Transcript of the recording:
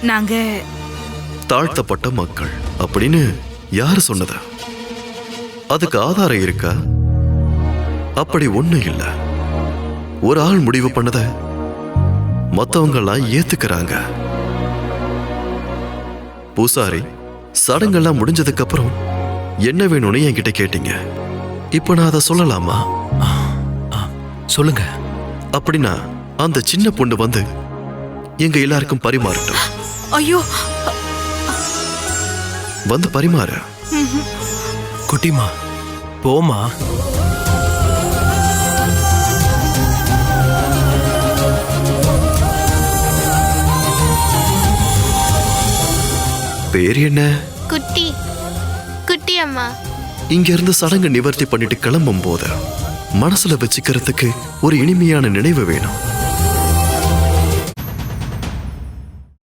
நாங்க தாழ்த்தப்பட்ட மக்கள் அப்படின்னு யாரு சொன்னது? அதுக்கு ஆதாரம் இருக்கா? அப்படி ஒண்ணு இல்ல. ஒரு ஆள் முடிவு பண்ணத மத்தவங்க எல்லாம் ஏத்துக்கிறாங்க. பூசாரி, சடங்கெல்லாம் முடிஞ்சதுக்கு அப்புறம் என்ன வேணும்னு என்கிட்ட கேட்டீங்க. இப்ப நான் அதை சொல்லலாமா? சொல்லுங்க. அப்படின்னா அந்த சின்ன பொண்ணு வந்து எங்க எல்லாருக்கும் பரிமாறட்டும். ஐயோ, வந்து பரிமாற. குட்டிமா, போமா. பேர் என்ன? குட்டி. குட்டி அம்மா. இங்க இருந்து சடங்கு நிவர்த்தி பண்ணிட்டு கிளம்பும் போது மனசுல வச்சுக்கிறதுக்கு ஒரு இனிமையான நினைவு வேணும்.